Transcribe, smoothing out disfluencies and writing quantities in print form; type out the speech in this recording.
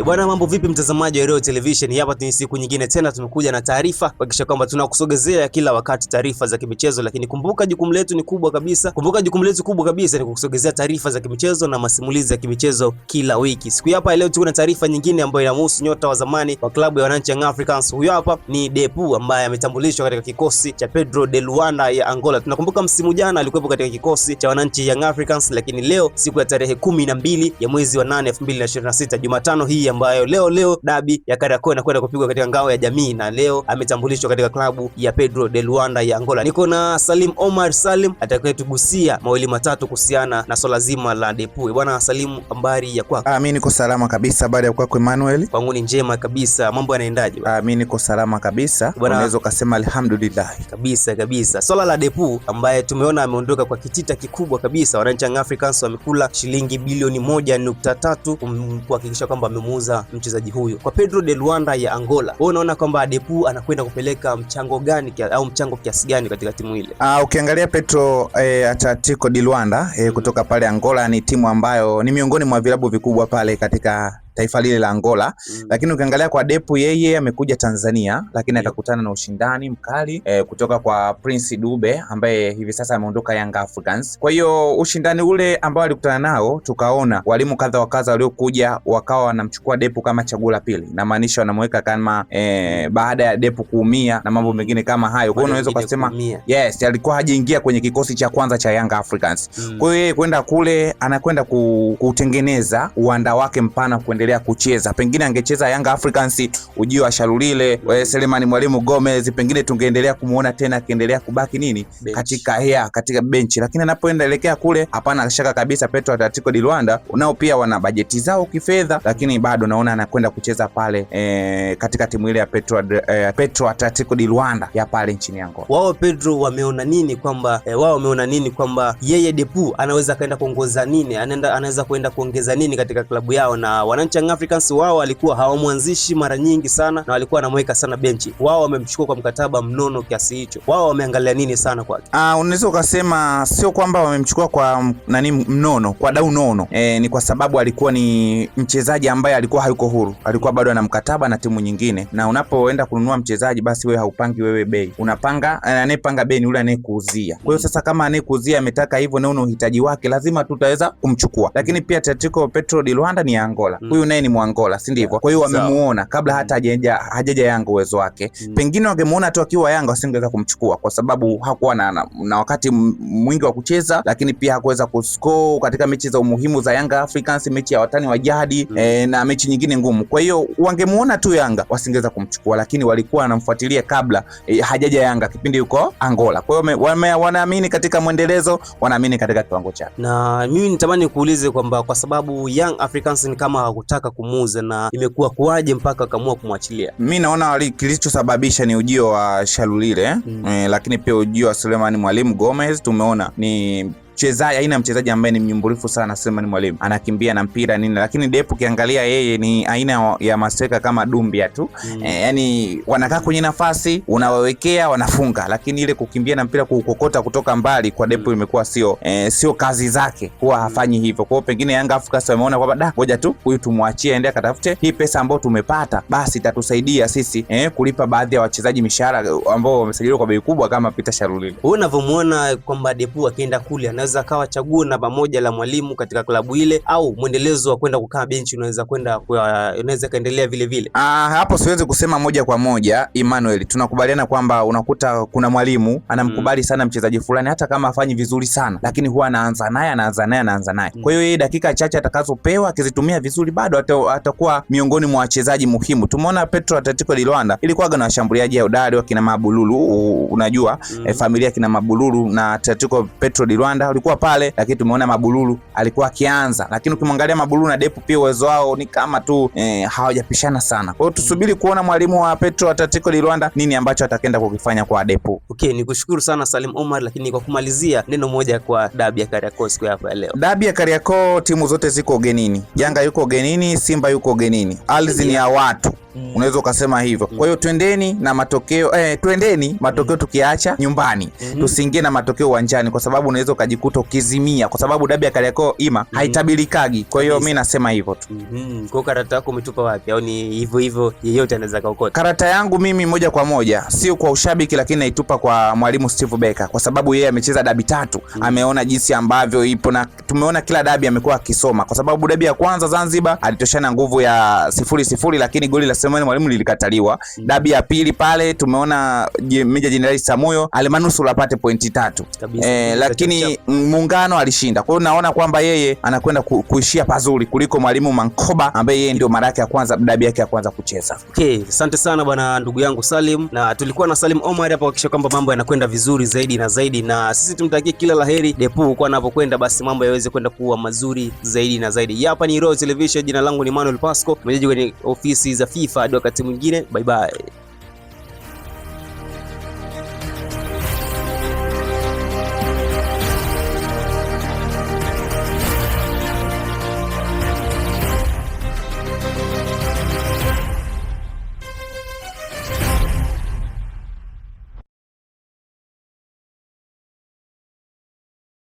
Bwana, mambo vipi mtazamaji wa Royal Television? Hapa ni siku nyingine tena tumekuja na taarifa kuhakikisha kwamba tunakusogezea kila wakati taarifa za kimichezo, lakini kumbuka jukumu letu ni kubwa kabisa. Ni kukusogezea taarifa za kimichezo na masimulizi ya kimichezo kila wiki. Siku hapa leo tuko na taarifa nyingine ambayo inahusu nyota wa zamani wa klabu ya wananchi Young Africans. Huyo hapa ni Depu ambaye ametambulishwa katika kikosi cha Pedro de Luanda ya Angola. Tunakumbuka msimu jana alikuwepo katika kikosi cha wananchi Young Africans, lakini leo siku ya tarehe 12 ya mwezi wa 8 2026, Jumatano hii ambayo leo dabi ya Kariakoo inakwenda kupigwa katika ngao ya jamii, na leo ametambulishwa katika klabu ya Pedro de Luanda ya Angola. Niko na Salim Omar Salim atakayetugusia mawili matatu kuhusiana na swala zima la Depu. Bwana Salim, habari ya kwako? Mimi niko salama kabisa. Habari ya kwako Emmanuel? Kwangu ni njema kabisa. Mambo yanaendaje? Mimi niko salama kabisa. Unaweza kusema alhamdulillah. Kabisa. Swala la Depu ambaye tumeona ameondoka kwa kitita kikubwa kabisa. Wananchi Young Africans wamekula shilingi bilioni 1.3 kuhakikisha kwamba amemuuza mchezaji huyu kwa Pedro de Luanda ya Angola. Wewe unaona kwamba Depu anakwenda kupeleka mchango gani au mchango kiasi gani katika timu ile? Ukiangalia Pedro Atletico de Luanda kutoka pale Angola ni timu ambayo ni miongoni mwa vilabu vikubwa pale katika taifa lile la Angola. Lakini ukiangalia kwa Depu, yeye amekuja Tanzania, lakini akakutana na ushindani mkali kutoka kwa Prince Dube ambaye hivi sasa ameondoka Young Africans. Kwa hiyo ushindani ule ambao alikutana nao, tukaona walimu kadha wa kadha waliokuja wakawa wanamchukua Depu kama chaguo la pili, na maanisha wanamweka kama baada ya Depu kuumia na mambo mengine kama hayo. Kwa hiyo unaweza kusema yes, alikuwa hajaingia kwenye kikosi cha kwanza cha Young Africans. Kwa hiyo yeye kwenda kule anakwenda kutengeneza uwanda wake mpana kuendelea kucheza. Pengine angecheza Young Africans ujio wa Shalulile, Selemani Mwalimu Gomez, pengine tungeendelea kumuona tena akiendelea kubaki bench, katika benchi. Lakini anapoendelea kule, hapana shaka kabisa Pedro Atletico de Luanda unao pia wana bajeti zao kifedha, lakini bado naona anakwenda kucheza pale katika timu ile ya Pedro Atletico de Luanda ya pale nchini Angola. Wao Pedro wameona nini kwamba yeye Depu anaweza kaenda kuongoza nini, anaweza kwenda kuongeza nini katika klabu yao? Na wananchi Young Africans wao walikuwa hawamwanzishi mara nyingi sana na walikuwa wanamweka sana benchi. Wao wamemchukua kwa mkataba mnono kiasi hicho. Wao wameangalia nini sana kwake? Unaweza ukasema sio kwamba wamemchukua kwa mnono, kwa dau nono. Ni kwa sababu alikuwa ni mchezaji ambaye alikuwa hayuko huru. Alikuwa bado ana mkataba na timu nyingine. Na unapoenda kununua mchezaji, basi wewe haupangi wewe bei. Unapanga, anayepanga bei ni yule anayekuuzia. Kwa hiyo sasa kama anayekuuzia ametaka hivyo na una uhitaji wake, lazima tutaweza kumchukua. Lakini pia Atletico Pedro de Luanda ni Angola. Huyu naye ni Mwangola, si ndivyo? Kwa hiyo wamemuona kabla hata hajaja Yanga uwezo wake. Pengine wangemuona tu akiwa Yanga wasingeweza kumchukua kwa sababu hakuwa na wakati mwingi wa kucheza, lakini pia hakuweza kuscore katika mechi za umuhimu za Young Africans, mechi ya watani wa jadi na mechi nyingine ngumu. Kwa hiyo wangemuona tu Yanga wasingeweza kumchukua, lakini walikuwa wanamfuatilia kabla hajaja Yanga kipindi yuko Angola. Kwa hiyo wanaamini katika mwendelezo, wanaamini katika kiwango chake. Na mimi nitamani kuulize kwamba kwa sababu Young Africans ni kama hakutaka kumuuza, na imekuwa kuaje mpaka akaamua kumwachilia? Mimi naona kilichosababisha ni ujio wa Shalulile, lakini pia ujio wa Selemani Mwalimu Gomez. Tumeona ni aina mchezaji ambaye ni mnyumbulifu sana. Selemani Mwalimu anakimbia na mpira nini, lakini Depu kiangalia yeye ni aina ya masteka kama Dumbia tu. Yani wanakaa kwenye nafasi, unawawekea wanafunga, lakini ile kukimbia na mpira kukokota kutoka mbali kwa Depu imekuwa sio kazi zake, huwa hafanyi hivyo. Kwa hiyo pengine Yanga Africans wameona kwamba ngoja tu huyu tumwachie aende akatafute hii pesa ambayo tumepata, basi itatusaidia sisi kulipa baadhi ya wachezaji mishahara ambao wamesajiliwa kwa bei kubwa kama Peter Shalulile. Wewe unavyomuona kwamba Depu akienda kule anaweza kawa chaguo namba moja la Mwalimu katika klabu ile, au mwendelezo wa kwenda kukaa benchi unaweza kaendelea vile vile? Hapo siwezi kusema moja kwa moja Emmanuel. Tunakubaliana kwamba unakuta kuna mwalimu anamkubali sana mchezaji fulani, hata kama afanyi vizuri sana, lakini huwa anaanza naye. Kwa hiyo yeye dakika chache atakazopewa akizitumia vizuri, bado atakuwa miongoni mwa wachezaji muhimu. Tumeona Pedro Atletico de Luanda ilikuwa na washambuliaji hodari wakina Mabululu, unajua familia kina Mabululu na Atletico Pedro de Luanda walikuwa pale, lakini tumeona Mabululu alikuwa akianza. Lakini ukimwangalia Mabululu na Depu pia uwezo wao ni kama tu hawajapishana sana. Kwa hiyo tusubiri kuona mwalimu wa Pedro Atletico de Luanda nini ambacho atakenda kukifanya kwa Depu. Okay, nikushukuru sana Salim Omar, lakini kwa kumalizia neno moja kwa dabi ya Kariakoo siku hapa ya leo. Dabi ya Kariakoo timu zote ziko ugenini. Yanga yuko ugenini, Simba yuko ugenini. Ardhi ni ya watu. Unaweza ukasema hivyo. Kwa hiyo twendeni na matokeo twendeni matokeo tukiacha nyumbani. Tusiingie na matokeo uwanjani, kwa sababu unaweza ukajikuta ukizimia, kwa sababu dabi ya Kariakoo Ima haitabilikagi. Kwa hiyo mimi nasema hivyo tu. Kwa karata yako umetupa wapi, au ni hivyo hivyo yeyote anaweza kaokota? Karata yangu mimi moja kwa moja, sio kwa ushabiki, lakini naitupa kwa mwalimu Steve Becker, kwa sababu yeye amecheza dabi 3. Ameona jinsi ambavyo ipo, na tumeona kila dabi amekuwa akisoma, kwa sababu dabi ya kwanza Zanzibar alitoshana nguvu ya 0-0, lakini goli la Selemani Mwalimu lilikataliwa. Dabi ya pili pale tumeona Meja Jenerali Samuyo alimanusura apate pointi 3. Lakini Muungano alishinda. Kwa hiyo naona kwamba yeye anakwenda kuishia pazuri kuliko mwalimu Mankoba ambaye yeye ndio mara yake ya kwanza, dabi yake ya kwanza kucheza. Asante sana bwana ndugu yangu Salim, na tulikuwa na Salim Omar hapa kuhakikisha kwamba mambo yanakwenda vizuri zaidi na zaidi, na sisi tumtakie kila laheri Depu kwa anapokwenda, basi mambo yaweze kwenda kuwa mazuri zaidi na zaidi. Hapa ni Royal Television, jina langu ni Manuel Pasco, mwenyeji kwenye ofisi za FIFA. Hadi wakati mwingine, bye bye.